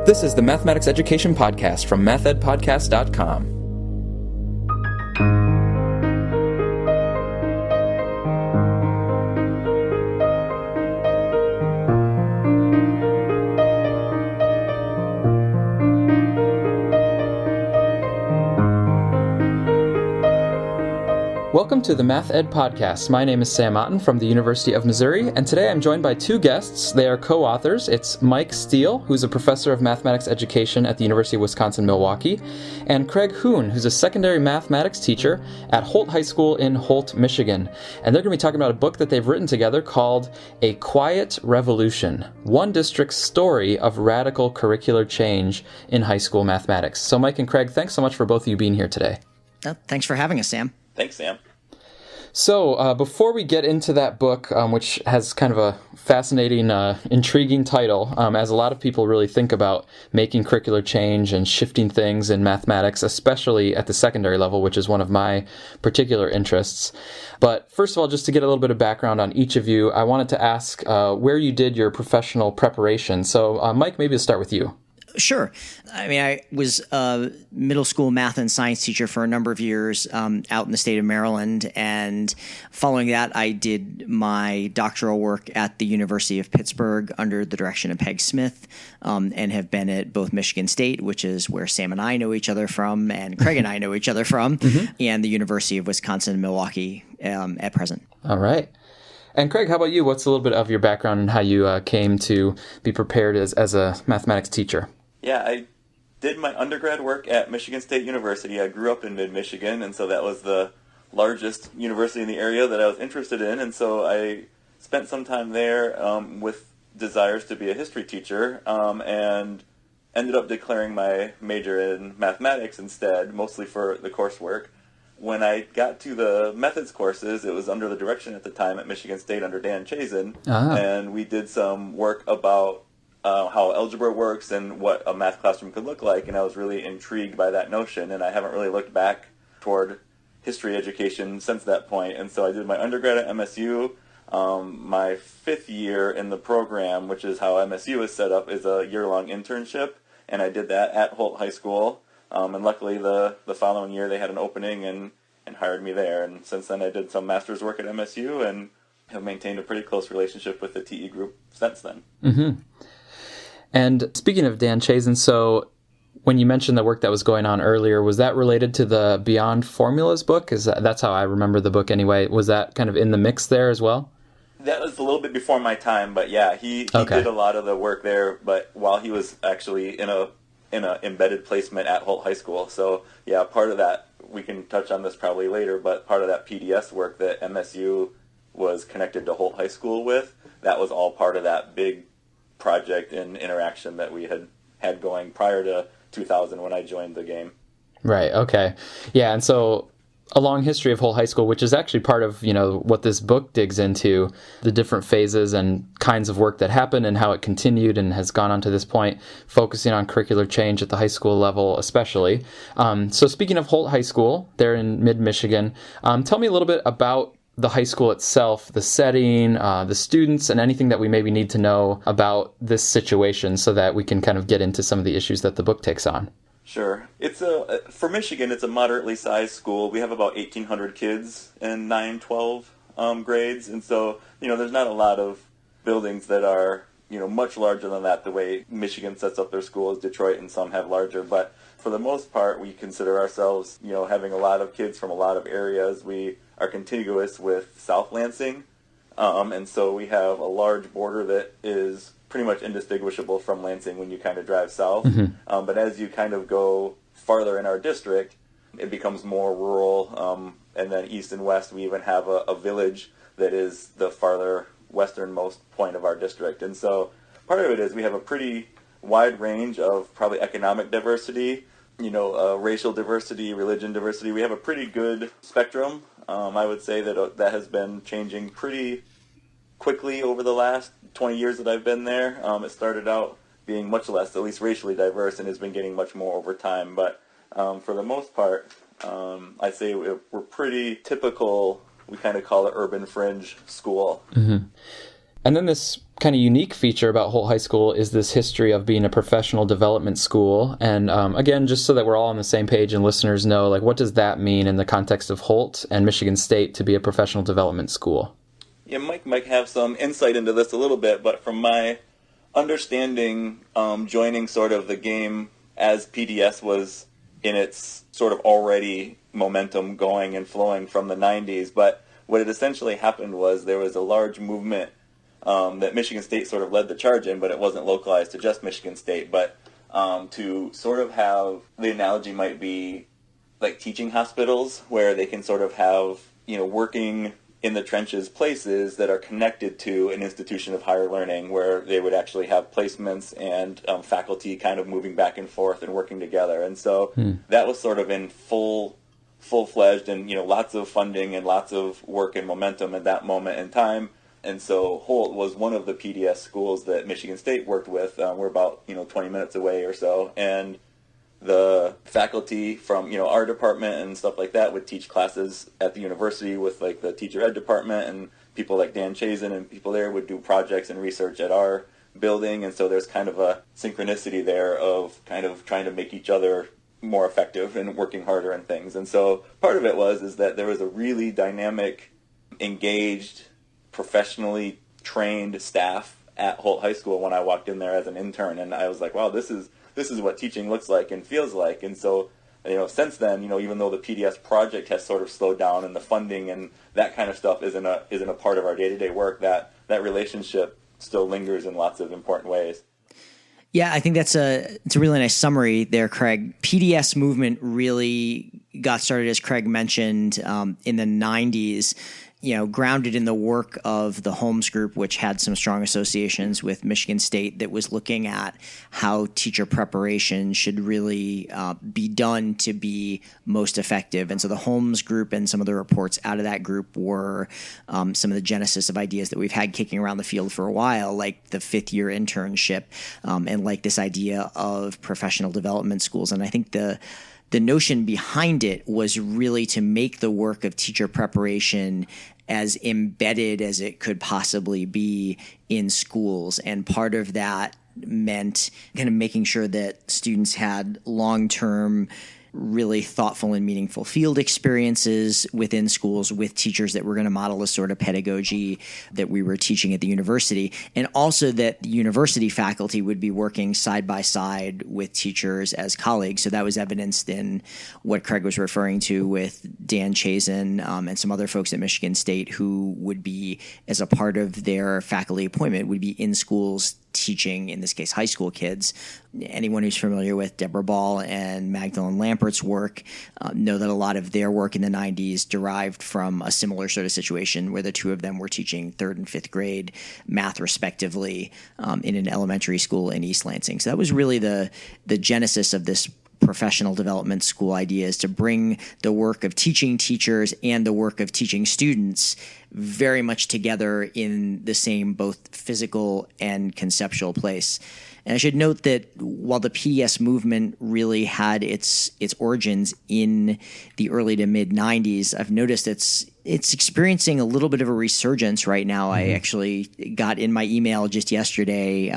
This is the Mathematics Education Podcast from mathedpodcast.com. Welcome to the Math Ed Podcast. My name is Sam Otten from the University of Missouri, and today I'm joined by two guests. They are co-authors. It's Mike Steele, who's a professor of mathematics education at the University of Wisconsin-Milwaukee, and Craig Huhn, who's a secondary mathematics teacher at Holt High School in Holt, Michigan. And they're going to be talking about a book that they've written together called A Quiet Revolution, One District's Story of Radical Curricular Change in High School Mathematics. So Mike and Craig, thanks so much for both of you being here today. Thanks for having us, Sam. Thanks, Sam. So before we get into that book, which has kind of a fascinating, intriguing title, as a lot of people really think about making curricular change and shifting things in mathematics, especially at the secondary level, which is one of my particular interests. But first of all, just to get a little bit of background on each of you, I wanted to ask where you did your professional preparation. So Mike, maybe to start with you. Sure. I mean, I was a middle school math and science teacher for a number of years out in the state of Maryland. And following that, I did my doctoral work at the University of Pittsburgh under the direction of Peg Smith, and have been at both Michigan State, which is where Sam and I know each other from, and Craig and I know each other from, and the University of Wisconsin-Milwaukee at present. All right. And Craig, how about you? What's a little bit of your background and how you came to be prepared as a mathematics teacher? Yeah, I did my undergrad work at Michigan State University. I grew up in mid-Michigan, and so that was the largest university in the area that I was interested in. And so I spent some time there with desires to be a history teacher, and ended up declaring my major in mathematics instead, mostly for the coursework. When I got to the methods courses, it was under the direction at the time at Michigan State under Dan Chazen, and we did some work about how algebra works and what a math classroom could look like, and I was really intrigued by that notion, and I haven't really looked back toward history education since that point. And so I did my undergrad at MSU. My fifth year in the program, which is how MSU is set up, is a year-long internship, and I did that at Holt High School, and luckily the following year they had an opening and hired me there, and since then I did some master's work at MSU and have maintained a pretty close relationship with the TE group since then. Mm-hmm. And speaking of Dan Chazen, so when you mentioned the work that was going on earlier, was that related to the Beyond Formulas book? That's how I remember the book anyway. Was that kind of in the mix there as well? That was a little bit before my time, but yeah, he did a lot of the work there, but while he was actually in a embedded placement at Holt High School. So yeah, part of that, we can touch on this probably later, but part of that PDS work that MSU was connected to Holt High School with, that was all part of that big project and interaction that we had going prior to 2000 when I joined the game. Right, okay. Yeah, and so a long history of Holt High School, which is actually part of, what this book digs into, the different phases and kinds of work that happened and how it continued and has gone on to this point, focusing on curricular change at the high school level especially. So speaking of Holt High School, they're in mid-Michigan, tell me a little bit about the high school itself, the setting, the students, and anything that we maybe need to know about this situation so that we can kind of get into some of the issues that the book takes on. Sure. For Michigan, it's a moderately sized school. We have about 1,800 kids in 9-12 grades, and so, there's not a lot of buildings that are, much larger than that, the way Michigan sets up their schools. Detroit and some have larger, but for the most part, we consider ourselves, having a lot of kids from a lot of areas. We are contiguous with South Lansing, and so we have a large border that is pretty much indistinguishable from Lansing when you kind of drive south. Mm-hmm. But as you kind of go farther in our district, it becomes more rural, and then east and west, we even have a village that is the farther westernmost point of our district. And so part of it is we have a pretty wide range of probably economic diversity, racial diversity, religion diversity. We have a pretty good spectrum. I would say that has been changing pretty quickly over the last 20 years that I've been there. It started out being much less, at least racially diverse, and has been getting much more over time. But for the most part, I'd say we're pretty typical. We kind of call it urban fringe school. Mm-hmm. And then this kind of unique feature about Holt High School is this history of being a professional development school. And again, just so that we're all on the same page and listeners know, like, what does that mean in the context of Holt and Michigan State to be a professional development school? Yeah, Mike might have some insight into this a little bit, but from my understanding, joining sort of the game as PDS was in its sort of already momentum going and flowing from the 90s, but what had essentially happened was there was a large movement that Michigan State sort of led the charge in, but it wasn't localized to just Michigan State, but to sort of have, the analogy might be like teaching hospitals, where they can sort of have, working in the trenches places that are connected to an institution of higher learning, where they would actually have placements and faculty kind of moving back and forth and working together. And so that was sort of in full-fledged and, lots of funding and lots of work and momentum at that moment in time. And so Holt was one of the PDS schools that Michigan State worked with. We're about 20 minutes away or so, and the faculty from our department and stuff like that would teach classes at the university with like the teacher ed department, and people like Dan Chazen and people there would do projects and research at our building. And so there's kind of a synchronicity there of kind of trying to make each other more effective and working harder and things. And so part of it is that there was a really dynamic, engaged, professionally trained staff at Holt High School when I walked in there as an intern, and I was like, wow, this is what teaching looks like and feels like. And so, since then, even though the PDS project has sort of slowed down and the funding and that kind of stuff isn't a part of our day-to-day work, that relationship still lingers in lots of important ways. Yeah, I think it's a really nice summary there, Craig. PDS movement really got started, as Craig mentioned, in the 90s. Grounded in the work of the Holmes Group, which had some strong associations with Michigan State, that was looking at how teacher preparation should really be done to be most effective. And so the Holmes Group and some of the reports out of that group were some of the genesis of ideas that we've had kicking around the field for a while, like the fifth-year internship and like this idea of professional development schools. And I think the notion behind it was really to make the work of teacher preparation as embedded as it could possibly be in schools. And part of that meant kind of making sure that students had long-term, really thoughtful and meaningful field experiences within schools with teachers that were going to model the sort of pedagogy that we were teaching at the university, and also that the university faculty would be working side by side with teachers as colleagues. So that was evidenced in what Craig was referring to with Dan Chazen and some other folks at Michigan State who would be, as a part of their faculty appointment, would be in schools teaching, in this case, high school kids. Anyone who's familiar with Deborah Ball and Magdalene Lampert's work know that a lot of their work in the 90s derived from a similar sort of situation where the two of them were teaching third and fifth grade math, respectively, in an elementary school in East Lansing. So that was really the genesis of this professional development school idea, is to bring the work of teaching teachers and the work of teaching students very much together in the same both physical and conceptual place. And I should note that while the PDS movement really had its origins in the early to mid 90s, I've noticed it's experiencing a little bit of a resurgence right now. I actually got in my email just yesterday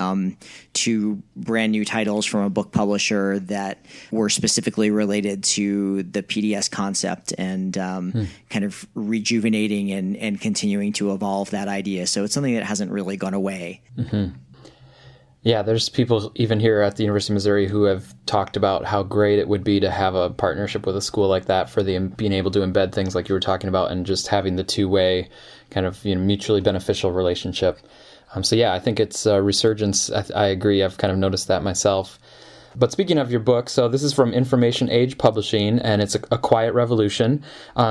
2 brand new titles from a book publisher that were specifically related to the PDS concept and kind of rejuvenating and continuing to evolve that idea. So it's something that hasn't really gone away. Mm-hmm. Yeah, there's people even here at the University of Missouri who have talked about how great it would be to have a partnership with a school like that for the being able to embed things like you were talking about and just having the two-way kind of mutually beneficial relationship. So yeah, I think it's a resurgence. I agree. I've kind of noticed that myself. But speaking of your book, so this is from Information Age Publishing, and it's a Quiet Revolution.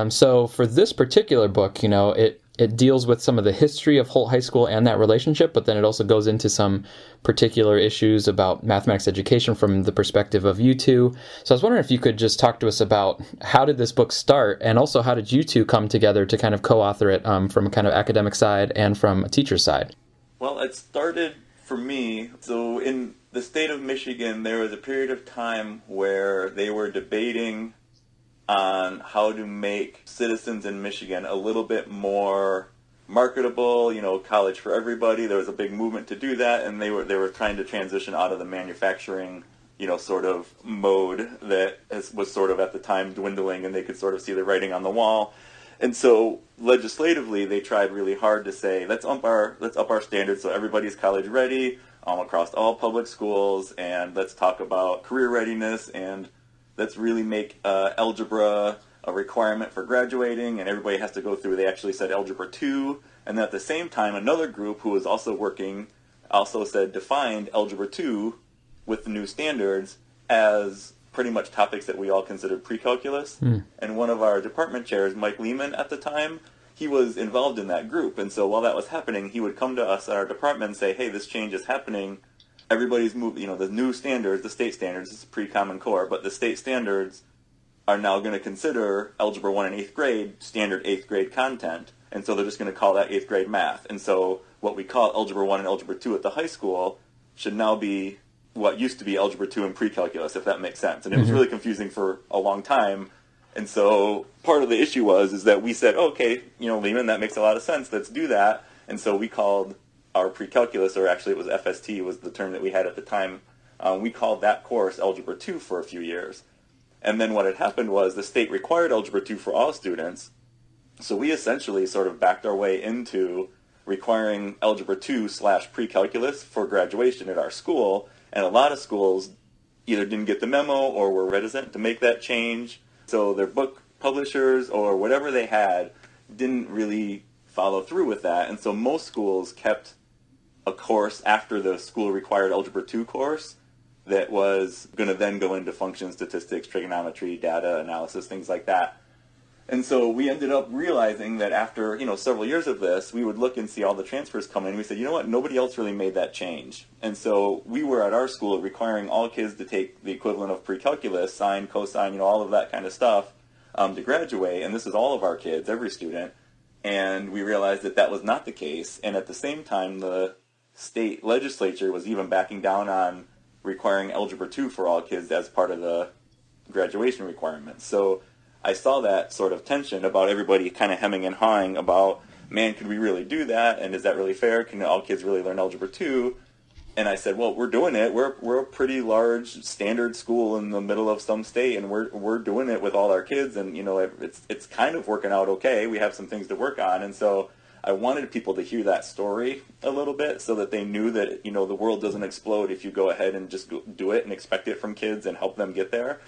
So for this particular book, it deals with some of the history of Holt High School and that relationship, but then it also goes into some particular issues about mathematics education from the perspective of you two. So I was wondering if you could just talk to us about how did this book start, and also how did you two come together to kind of co-author it from a kind of academic side and from a teacher side? Well, it started for me, so in the state of Michigan, there was a period of time where they were debating on how to make citizens in Michigan a little bit more marketable, college for everybody. There was a big movement to do that, and they were trying to transition out of the manufacturing, sort of mode that was sort of at the time dwindling, and they could sort of see the writing on the wall. And so legislatively, they tried really hard to say, let's up our standards so everybody's college ready across all public schools, and let's talk about career readiness, and let's really make algebra a requirement for graduating, and everybody has to go through. They actually said Algebra 2, and then at the same time, another group who was also working also said defined Algebra 2 with the new standards as pretty much topics that we all considered pre-calculus. And one of our department chairs, Mike Lehman at the time, he was involved in that group. And so while that was happening, he would come to us at our department and say, hey, this change is happening. Everybody's moved, the new standards, the state standards, this is pre-Common Core, but the state standards are now going to consider Algebra 1 in 8th grade standard 8th grade content. And so they're just going to call that 8th grade math. And so what we call Algebra 1 and Algebra 2 at the high school should now be what used to be Algebra 2 and pre-calculus, if that makes sense. And it was really confusing for a long time. And so part of the issue is that we said, okay, Lehman, that makes a lot of sense. Let's do that. And so we called our pre-calculus, or actually it was FST was the term that we had at the time. We called that course Algebra 2 for a few years. And then what had happened was the state required Algebra 2 for all students. So we essentially sort of backed our way into requiring Algebra 2 / pre-calculus for graduation at our school. And a lot of schools either didn't get the memo or were reticent to make that change. So their book publishers or whatever they had didn't really follow through with that. And so most schools kept a course after the school required Algebra 2 course that was going to then go into function, statistics, trigonometry, data analysis, things like that. And so we ended up realizing that after, several years of this, we would look and see all the transfers come in. And we said, you know what, nobody else really made that change. And so we were at our school requiring all kids to take the equivalent of pre-calculus, sine, cosine, all of that kind of stuff to graduate. And this is all of our kids, every student. And we realized that that was not the case. And at the same time, the state legislature was even backing down on requiring Algebra 2 for all kids as part of the graduation requirements. So I saw that sort of tension about everybody kind of hemming and hawing about, man, could we really do that? And is that really fair? Can all kids really learn Algebra 2? And I said, well, we're doing it. We're a pretty large standard school in the middle of some state, and we're doing it with all our kids, and it's kind of working out okay. We have some things to work on, and so I wanted people to hear that story a little bit so that they knew that, the world doesn't explode if you go ahead and just do it and expect it from kids and help them get there.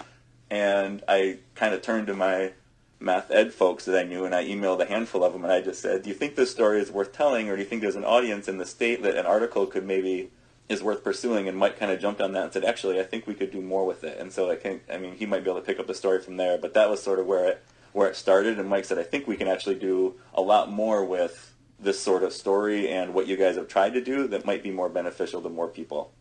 And I kind of turned to my math ed folks that I knew, and I emailed a handful of them, and I just said, do you think this story is worth telling, or do you think there's an audience in the state that an article could maybe is worth pursuing? And Mike kind of jumped on that and said, actually, I think we could do more with it. And so he might be able to pick up the story from there, but that was sort of where it started. And Mike said, I think we can actually do a lot more with this sort of story and what you guys have tried to do that might be more beneficial to more people.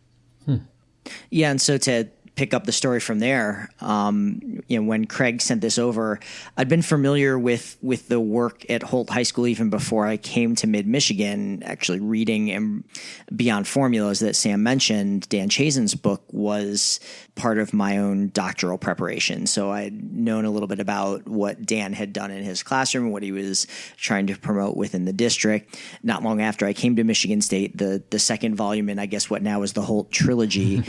Yeah, and so to pick up the story from there, when Craig sent this over, I'd been familiar with the work at Holt High School even before I came to Mid-Michigan, actually reading and Beyond Formulas that Sam mentioned. Dan Chazen's book was part of my own doctoral preparation. So I'd known a little bit about what Dan had done in his classroom, what he was trying to promote within the district. Not long after I came to Michigan State, the second volume in, I guess, what now is the Holt trilogy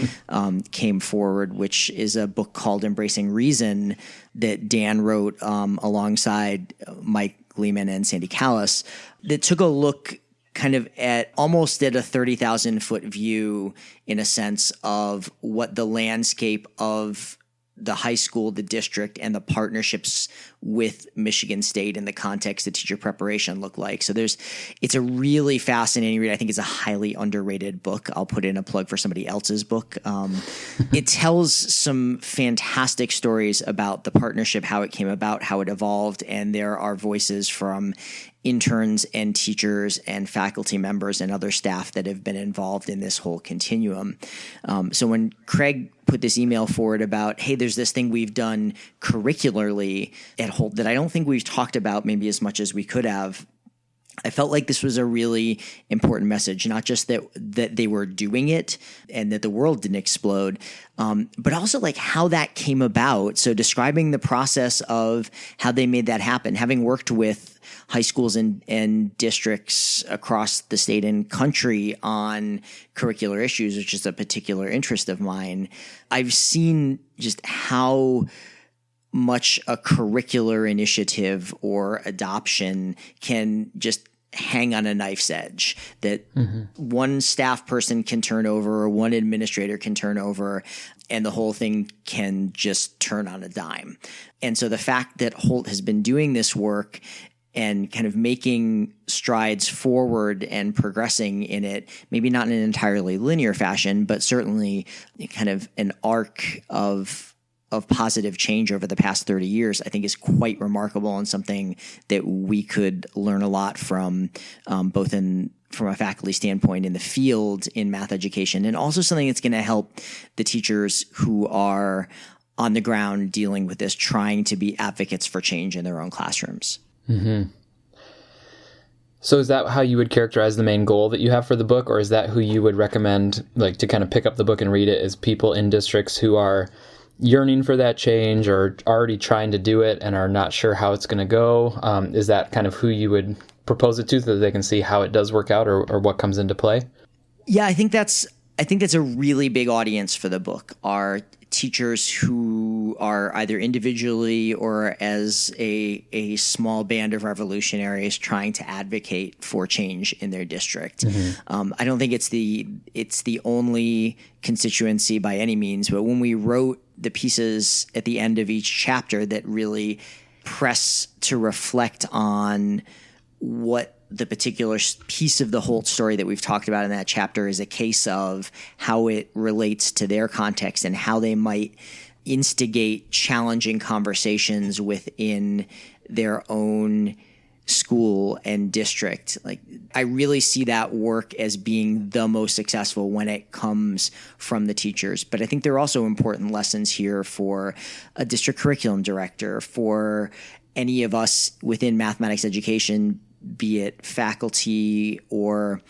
came forward, which is a book called Embracing Reason that Dan wrote alongside Mike Lehman and Sandy Callis, that took a look kind of almost at a 30,000 foot view, in a sense, of what the landscape of the high school, the district, and the partnerships with Michigan State in the context of teacher preparation look like. So it's a really fascinating read. I think it's a highly underrated book. I'll put in a plug for somebody else's book. It tells some fantastic stories about the partnership, how it came about, how it evolved, and there are voices from interns and teachers and faculty members and other staff that have been involved in this whole continuum. So when Craig put this email forward about, hey, there's this thing we've done curricularly at Holt that I don't think we've talked about maybe as much as we could have, I felt like this was a really important message, not just that they were doing it and that the world didn't explode, but also like how that came about. So describing the process of how they made that happen, having worked with high schools and districts across the state and country on curricular issues, which is a particular interest of mine, I've seen just how much a curricular initiative or adoption can just hang on a knife's edge, that one staff person can turn over or one administrator can turn over and the whole thing can just turn on a dime. And so the fact that Holt has been doing this work and kind of making strides forward and progressing in it, maybe not in an entirely linear fashion, but certainly kind of an arc of positive change over the past 30 years, I think is quite remarkable and something that we could learn a lot from, both from a faculty standpoint in the field in math education, and also something that's going to help the teachers who are on the ground dealing with this, trying to be advocates for change in their own classrooms. Mm-hmm. So is that how you would characterize the main goal that you have for the book, or is that who you would recommend, like, to kind of pick up the book and read it, as people in districts who are yearning for that change or already trying to do it and are not sure how it's going to go? Is that kind of who you would propose it to, so that they can see how it does work out, or what comes into play? Yeah, I think that's a really big audience for the book, are teachers who are either individually or as a small band of revolutionaries trying to advocate for change in their district. I don't think it's the only constituency by any means, but when we wrote the pieces at the end of each chapter that really press to reflect on what the particular piece of the Holt story that we've talked about in that chapter is a case of, how it relates to their context and how they might instigate challenging conversations within their own school and district. Like, I really see that work as being the most successful when it comes from the teachers. But I think there are also important lessons here for a district curriculum director, for any of us within mathematics education, be it faculty or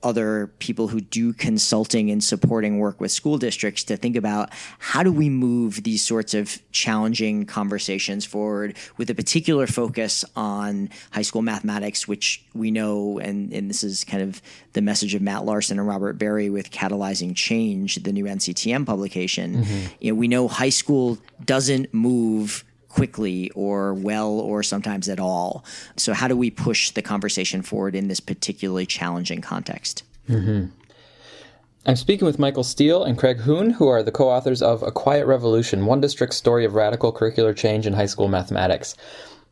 other people who do consulting and supporting work with school districts, to think about, how do we move these sorts of challenging conversations forward with a particular focus on high school mathematics, which we know, and this is kind of the message of Matt Larson and Robert Berry with Catalyzing Change, the new NCTM publication. You know, we know high school doesn't move quickly or well or sometimes at all. So how do we push the conversation forward in this particularly challenging context? I'm speaking with Michael Steele and Craig Huhn, who are the co-authors of A Quiet Revolution, One District's Story of Radical Curricular Change in High School Mathematics.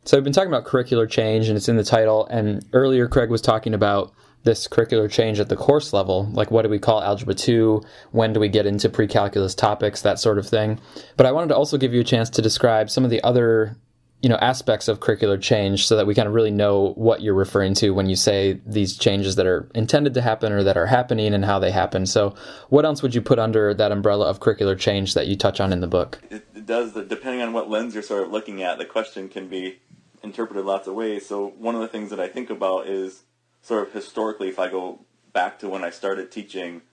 So we've been talking about curricular change, and it's in the title, and earlier Craig was talking about this curricular change at the course level, like what do we call Algebra 2, when do we get into pre-calculus topics, that sort of thing. But I wanted to also give you a chance to describe some of the other, aspects of curricular change, so that we kind of really know what you're referring to when you say these changes that are intended to happen or that are happening and how they happen. So what else would you put under that umbrella of curricular change that you touch on in the book? It does, depending on what lens you're sort of looking at, the question can be interpreted lots of ways. So one of the things that I think about is, sort of historically, if I go back to when I started teaching,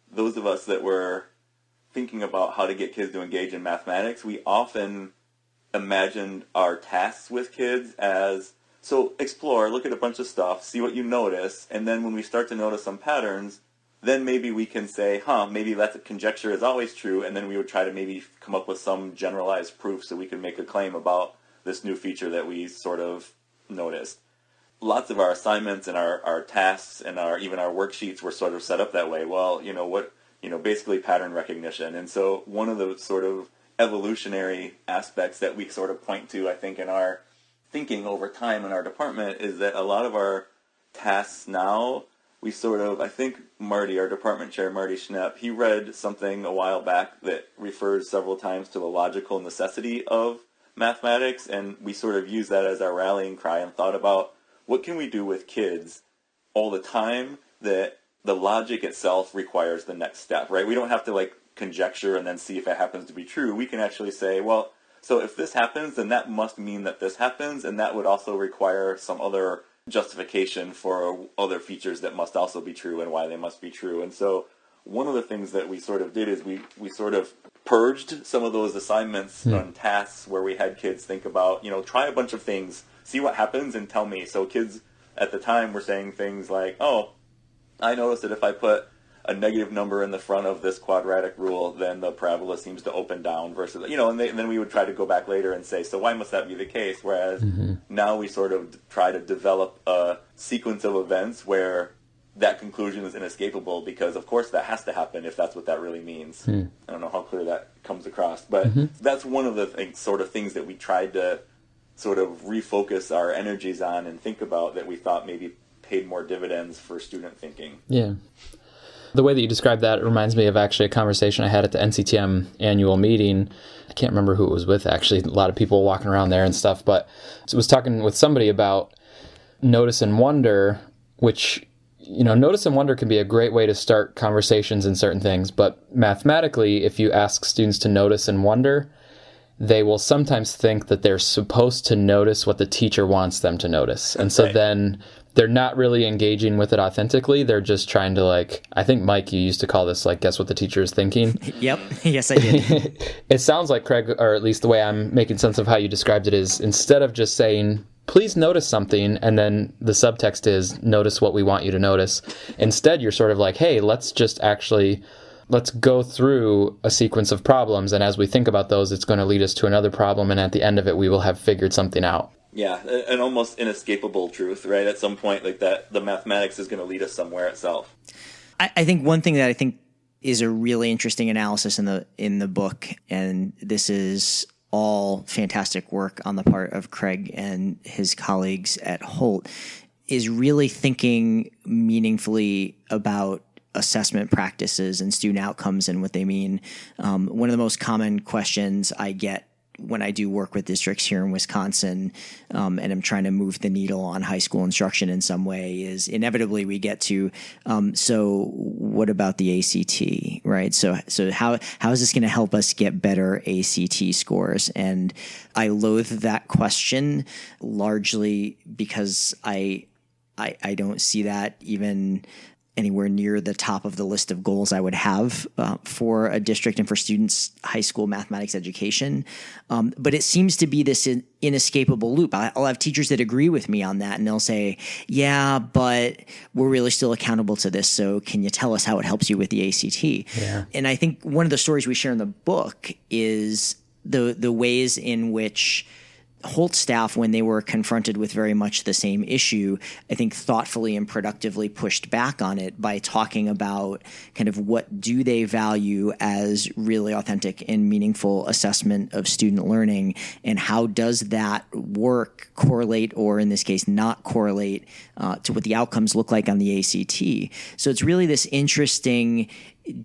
those of us that were thinking about how to get kids to engage in mathematics, we often imagined our tasks with kids as, so explore, look at a bunch of stuff, see what you notice, and then when we start to notice some patterns, then maybe we can say, maybe that conjecture is always true, and then we would try to maybe come up with some generalized proof so we could make a claim about this new feature that we sort of noticed. Lots of our assignments and our tasks and even our worksheets were sort of set up that way. Well, basically pattern recognition. And so one of the sort of evolutionary aspects that we sort of point to, I think, in our thinking over time in our department, is that a lot of our tasks now, I think Marty, our department chair, Marty Schnepp, he read something a while back that refers several times to the logical necessity of mathematics, and we sort of use that as our rallying cry and thought about, what can we do with kids all the time that the logic itself requires the next step, right? We don't have to conjecture and then see if it happens to be true. We can actually say, well, so if this happens, then that must mean that this happens, and that would also require some other justification for other features that must also be true and why they must be true. And so one of the things that we sort of did is we sort of purged some of those assignments and tasks where we had kids think about, try a bunch of things, see what happens, and tell me. So kids at the time were saying things like, oh, I noticed that if I put a negative number in the front of this quadratic rule, then the parabola seems to open down versus, and then we would try to go back later and say, so why must that be the case? Whereas now we sort of try to develop a sequence of events where that conclusion is inescapable, because of course that has to happen if that's what that really means. I don't know how clear that comes across, but that's one of the things that we tried to sort of refocus our energies on and think about, that we thought maybe paid more dividends for student thinking. Yeah. The way that you described that reminds me of actually a conversation I had at the NCTM annual meeting. I can't remember who it was with, actually. A lot of people walking around there and stuff, but I was talking with somebody about notice and wonder, which, notice and wonder can be a great way to start conversations in certain things, but mathematically, if you ask students to notice and wonder, they will sometimes think that they're supposed to notice what the teacher wants them to notice. And so then they're not really engaging with it authentically. They're just trying to I think, Mike, you used to call this guess what the teacher is thinking. Yep. Yes, I did. It sounds like, Craig, or at least the way I'm making sense of how you described it, is instead of just saying, please notice something, and then the subtext is, notice what we want you to notice. Instead, you're sort of like, hey, let's go through a sequence of problems, and as we think about those, it's going to lead us to another problem, and at the end of it, we will have figured something out. Yeah, an almost inescapable truth, right? At some point, that the mathematics is going to lead us somewhere itself. I think one thing that I think is a really interesting analysis in the book, and this is all fantastic work on the part of Craig and his colleagues at Holt, is really thinking meaningfully about assessment practices and student outcomes and what they mean. One of the most common questions I get when I do work with districts here in Wisconsin, and I'm trying to move the needle on high school instruction in some way, is inevitably we get to, so what about the ACT, right? So how is this going to help us get better ACT scores? And I loathe that question largely because I don't see that even anywhere near the top of the list of goals I would have for a district and for students' high school mathematics education. But it seems to be this inescapable loop. I'll have teachers that agree with me on that, and they'll say, yeah, but we're really still accountable to this, so can you tell us how it helps you with the ACT? Yeah. And I think one of the stories we share in the book is the ways in which Holt staff, when they were confronted with very much the same issue, I think thoughtfully and productively pushed back on it by talking about kind of what do they value as really authentic and meaningful assessment of student learning, and how does that work correlate, or in this case not correlate, to what the outcomes look like on the ACT. So it's really this interesting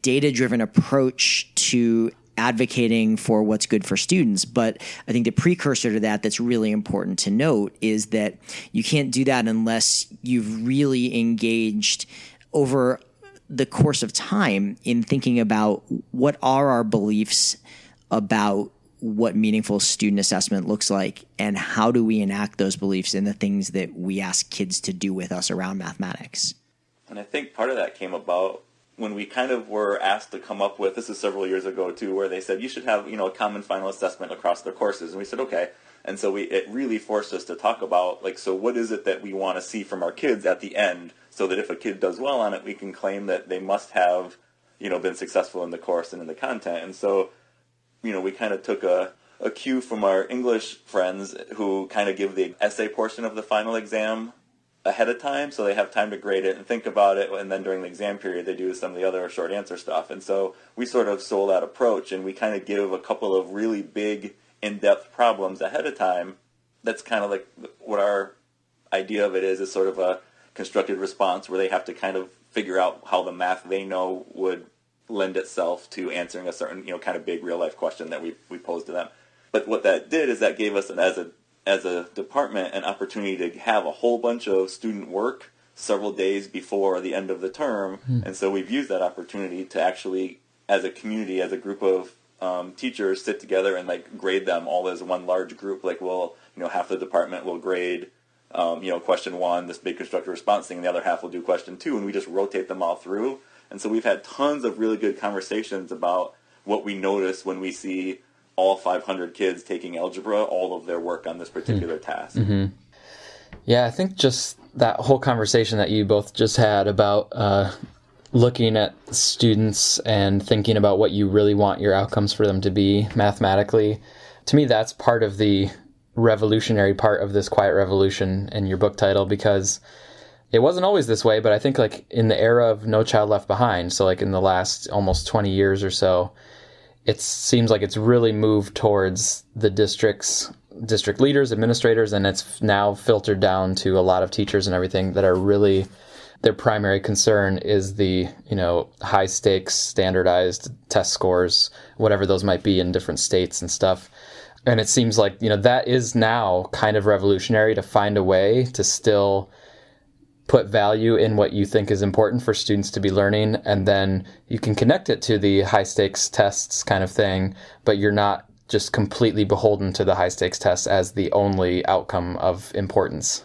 data-driven approach to advocating for what's good for students. But I think the precursor to that that's really important to note is that you can't do that unless you've really engaged over the course of time in thinking about what are our beliefs about what meaningful student assessment looks like, and how do we enact those beliefs in the things that we ask kids to do with us around mathematics. And I think part of that came about when we kind of were asked to come up with, this is several years ago too, where they said you should have, a common final assessment across the courses. And we said, okay. And so it really forced us to talk about, so what is it that we want to see from our kids at the end, so that if a kid does well on it, we can claim that they must have, been successful in the course and in the content. And so, we kind of took a cue from our English friends who kind of give the essay portion of the final exam ahead of time, so they have time to grade it and think about it, and then during the exam period they do some of the other short answer stuff. And so we sort of stole that approach, and we kind of give a couple of really big in-depth problems ahead of time. That's kind of like what our idea of it is sort of a constructed response, where they have to kind of figure out how the math they know would lend itself to answering a certain kind of big real life question that we posed to them. But what that did is that gave us as a department an opportunity to have a whole bunch of student work several days before the end of the term. And so we've used that opportunity to actually, as a community, as a group of teachers, sit together and grade them all as one large group. Half the department will grade question 1, this big constructive response thing, and the other half will do question 2, and we just rotate them all through. And so we've had tons of really good conversations about what we notice when we see all 500 kids taking algebra, all of their work on this particular task. Mm-hmm. Yeah, I think just that whole conversation that you both just had about looking at students and thinking about what you really want your outcomes for them to be mathematically, to me that's part of the revolutionary part of this quiet revolution in your book title, because it wasn't always this way, but I think like in the era of No Child Left Behind, so like in the last almost 20 years or so, it seems like it's really moved towards the district leaders, administrators, and it's now filtered down to a lot of teachers and everything that are really, their primary concern is the, high stakes standardized test scores, whatever those might be in different states and stuff. And it seems like, that is now kind of revolutionary, to find a way to still put value in what you think is important for students to be learning, and then you can connect it to the high stakes tests kind of thing, but you're not just completely beholden to the high stakes tests as the only outcome of importance.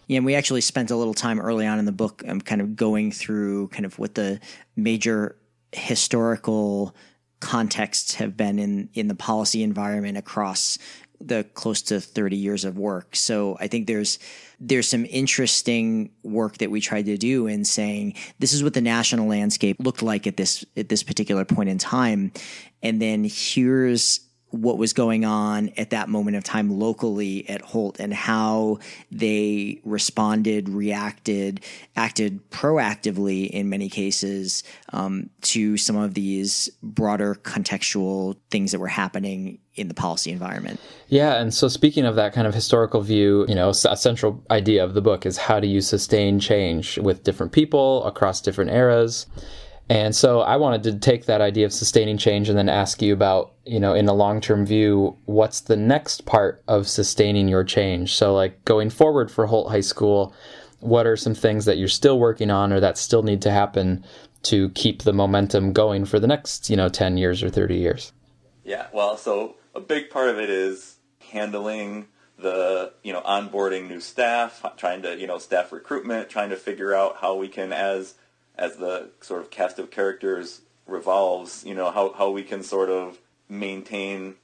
Yeah, and we actually spent a little time early on in the book kind of going through kind of what the major historical contexts have been in the policy environment across the close to 30 years of work. So I think there's some interesting work that we tried to do in saying this is what the national landscape looked like at this particular point in time, and then here's what was going on at that moment of time locally at Holt, and how they responded, reacted, acted proactively in many cases to some of these broader contextual things that were happening in the policy environment. Yeah, and so speaking of that kind of historical view, a central idea of the book is how do you sustain change with different people across different eras. And so I wanted to take that idea of sustaining change and then ask you about, in a long-term view, what's the next part of sustaining your change? So like going forward for Holt High School, what are some things that you're still working on or that still need to happen to keep the momentum going for the next, 10 years or 30 years? Yeah, well, so a big part of it is handling the, onboarding new staff, trying to, staff recruitment, trying to figure out how we can, as the sort of cast of characters revolves, how we can sort of maintain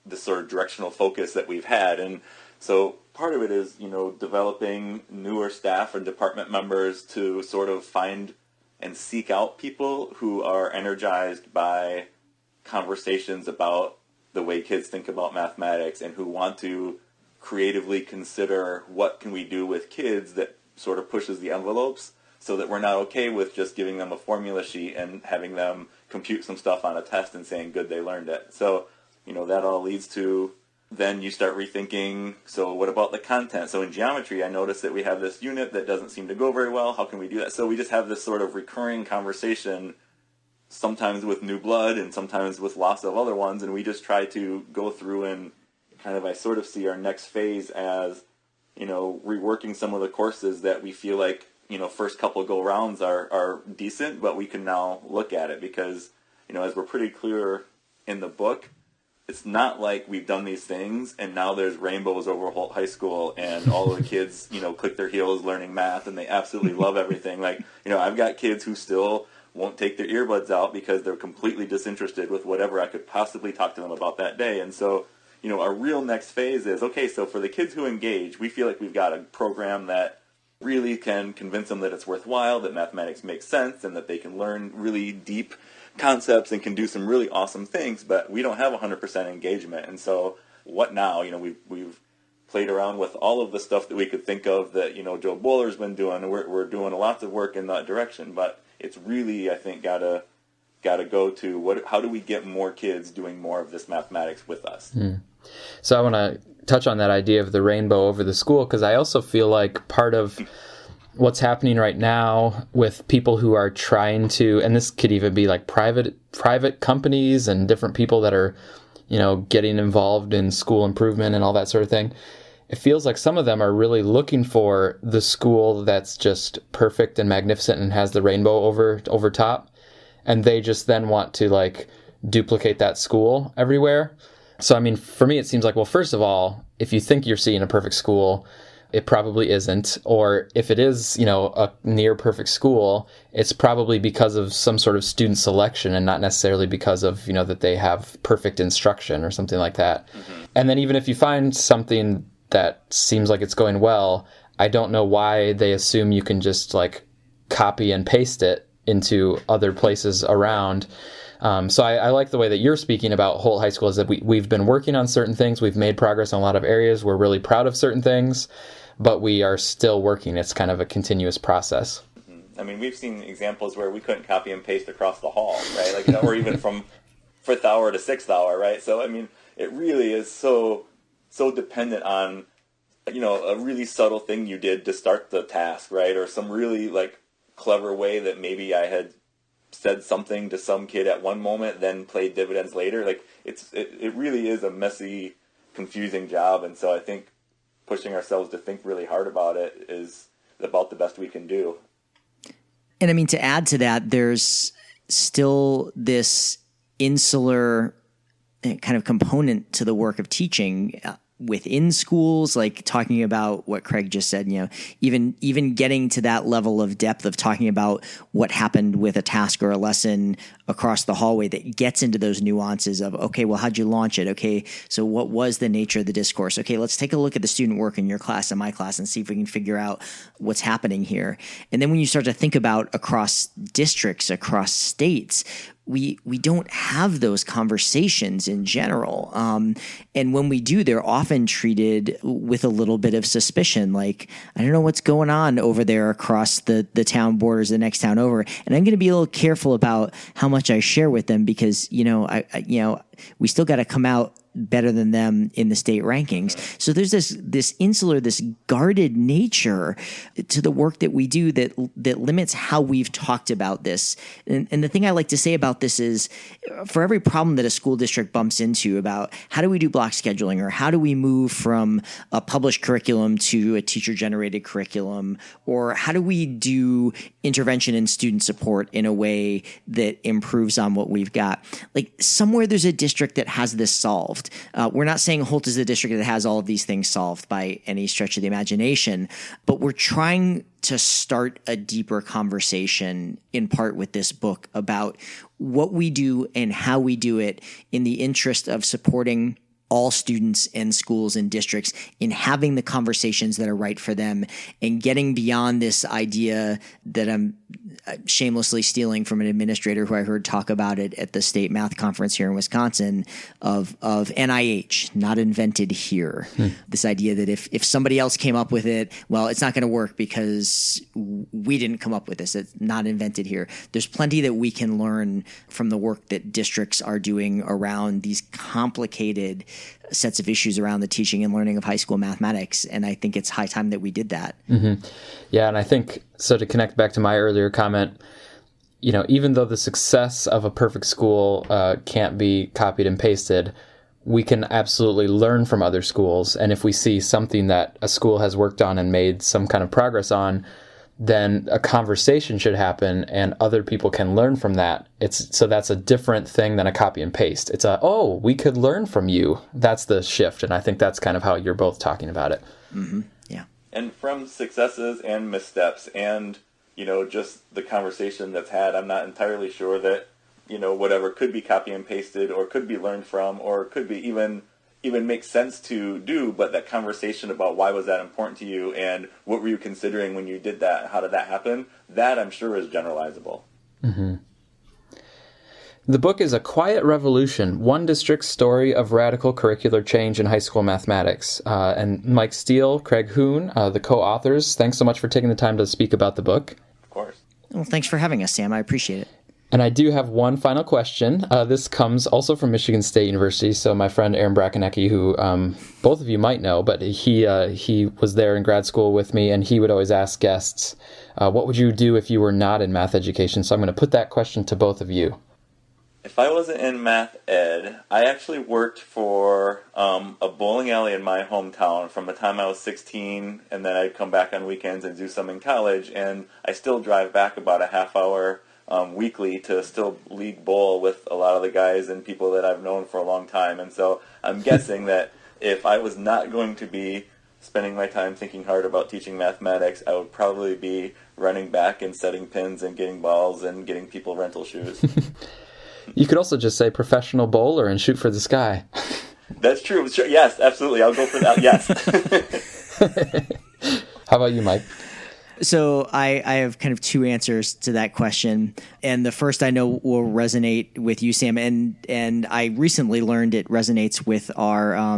the sort of directional focus that we've had. And so part of it is, developing newer staff and department members to sort of find and seek out people who are energized by conversations about the way kids think about mathematics, and who want to creatively consider what can we do with kids that sort of pushes the envelopes, so that we're not okay with just giving them a formula sheet and having them compute some stuff on a test and saying, good, they learned it. So, that all leads to, then you start rethinking, so what about the content? So in geometry, I noticed that we have this unit that doesn't seem to go very well. How can we do that? So we just have this sort of recurring conversation, sometimes with new blood and sometimes with loss of other ones, and we just try to go through and I sort of see our next phase as, reworking some of the courses that we feel like, first couple go rounds are decent, but we can now look at it because, as we're pretty clear in the book, it's not like we've done these things and now there's rainbows over Holt High School and all of the kids, click their heels learning math and they absolutely love everything. Like, I've got kids who still won't take their earbuds out because they're completely disinterested with whatever I could possibly talk to them about that day. And so, our real next phase is, okay, so for the kids who engage, we feel like we've got a program that really can convince them that it's worthwhile, that mathematics makes sense, and that they can learn really deep concepts and can do some really awesome things, but we don't have 100% engagement. And so what now? We've played around with all of the stuff that we could think of that, Joe Bowler's been doing. We're doing lots of work in that direction, but it's really, I think, gotta go to how do we get more kids doing more of this mathematics with us? So I want to touch on that idea of the rainbow over the school, because I also feel like part of what's happening right now with people who are trying to, and this could even be like private companies and different people that are, getting involved in school improvement and all that sort of thing. It feels like some of them are really looking for the school that's just perfect and magnificent and has the rainbow over top. And they just then want to like duplicate that school everywhere. So, I mean, for me, it seems like, well, first of all, if you think you're seeing a perfect school, it probably isn't. Or if it is, a near perfect school, it's probably because of some sort of student selection and not necessarily because of, that they have perfect instruction or something like that. Mm-hmm. And then even if you find something that seems like it's going well, I don't know why they assume you can just like copy and paste it into other places around. So I like the way that you're speaking about Holt High School, is that we've been working on certain things. We've made progress in a lot of areas. We're really proud of certain things, but we are still working. It's kind of a continuous process. I mean, we've seen examples where we couldn't copy and paste across the hall, right? Like, or even from 5th hour to 6th hour, right? So, I mean, it really is so dependent on, a really subtle thing you did to start the task, right? Or some really, like, clever way that maybe I had said something to some kid at one moment, then played dividends later. Like, it really is a messy, confusing job. And so I think pushing ourselves to think really hard about it is about the best we can do. And I mean, to add to that, there's still this insular kind of component to the work of teaching within schools, like talking about what Craig just said, even getting to that level of depth of talking about what happened with a task or a lesson across the hallway that gets into those nuances of, okay, well, how'd you launch it? Okay, so what was the nature of the discourse? Okay, let's take a look at the student work in your class and my class and see if we can figure out what's happening here. And then when you start to think about across districts, across states, we don't have those conversations in general. And when we do, they're often treated with a little bit of suspicion. Like, I don't know what's going on over there across the town borders, the next town over. And I'm going to be a little careful about how much I share with them because, we still got to come out better than them in the state rankings. So there's this insular, this guarded nature to the work that we do that limits how we've talked about this. And the thing I like to say about this is, for every problem that a school district bumps into about how do we do block scheduling, or how do we move from a published curriculum to a teacher-generated curriculum, or how do we do intervention and student support in a way that improves on what we've got, like somewhere there's a district that has this solved. We're not saying Holt is the district that has all of these things solved by any stretch of the imagination, but we're trying to start a deeper conversation in part with this book about what we do and how we do it in the interest of supporting all students and schools and districts in having the conversations that are right for them and getting beyond this idea that I'm shamelessly stealing from an administrator who I heard talk about it at the state math conference here in Wisconsin of NIH, not invented here. This idea that if somebody else came up with it, well, it's not going to work because we didn't come up with this. It's not invented here. There's plenty that we can learn from the work that districts are doing around these complicated sets of issues around the teaching and learning of high school mathematics. And I think it's high time that we did that. Mm-hmm. Yeah. And I think, so to connect back to my earlier comment, even though the success of a perfect school can't be copied and pasted, we can absolutely learn from other schools. And if we see something that a school has worked on and made some kind of progress on, then a conversation should happen and other people can learn from that. So that's a different thing than a copy and paste. It's we could learn from you. That's the shift. And I think that's kind of how you're both talking about it. Mm-hmm. Yeah. And from successes and missteps and, just the conversation that's had, I'm not entirely sure that, whatever could be copy and pasted or could be learned from or could be even make sense to do, but that conversation about why was that important to you and what were you considering when you did that, how did that happen, that I'm sure is generalizable. Mm-hmm. The book is A Quiet Revolution, One District's Story of Radical Curricular Change in High School Mathematics. And Mike Steele, Craig Huhn, the co-authors, thanks so much for taking the time to speak about the book. Of course. Well, thanks for having us, Sam. I appreciate it. And I do have one final question. This comes also from Michigan State University. So my friend Aaron Brackenecki, who both of you might know, but he was there in grad school with me, and he would always ask guests, what would you do if you were not in math education? So I'm going to put that question to both of you. If I wasn't in math ed, I actually worked for a bowling alley in my hometown from the time I was 16, and then I'd come back on weekends and do some in college, and I still drive back about a half hour weekly to still league bowl with a lot of the guys and people that I've known for a long time. And so I'm guessing that if I was not going to be spending my time thinking hard about teaching mathematics, I would probably be running back and setting pins and getting balls and getting people rental shoes. You could also just say professional bowler and shoot for the sky. That's true. Sure. Yes, absolutely. I'll go for that. Yes. How about you, Mike? So I have kind of two answers to that question. And the first I know will resonate with you, Sam. And I recently learned it resonates with our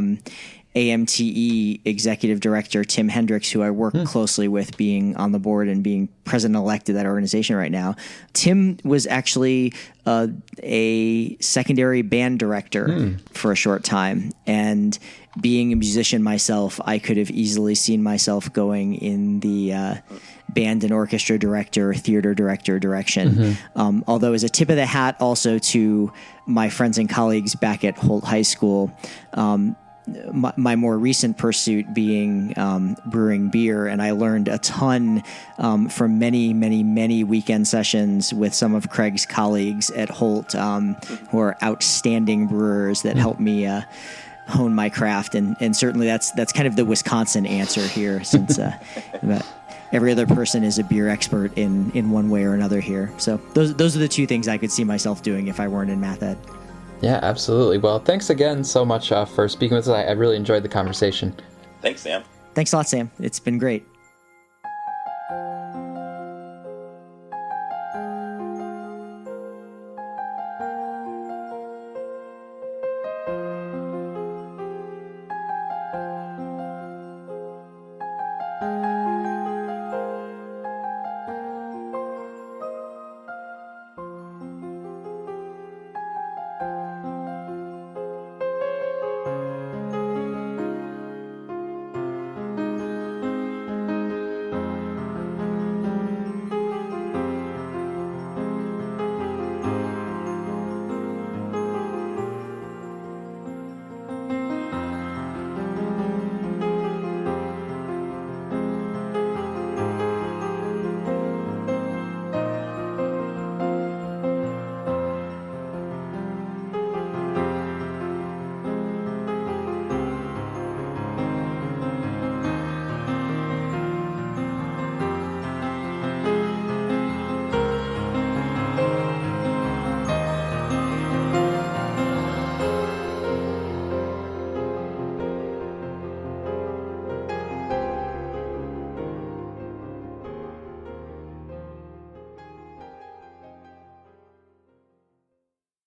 AMTE executive director, Tim Hendricks, who I work closely with, being on the board and being president-elect of that organization right now. Tim was actually a secondary band director for a short time. And being a musician myself, I could have easily seen myself going in the band and orchestra director, theater director direction. Although as a tip of the hat also to my friends and colleagues back at Holt High School, my more recent pursuit being brewing beer, and I learned a ton from many weekend sessions with some of Craig's colleagues at Holt, who are outstanding brewers that helped me hone my craft, and certainly that's kind of the Wisconsin answer here, since every other person is a beer expert in one way or another here. So those are the two things I could see myself doing if I weren't in math ed. Yeah, absolutely. Well, thanks again so much for speaking with us. I really enjoyed the conversation. Thanks, Sam. Thanks a lot, Sam. It's been great.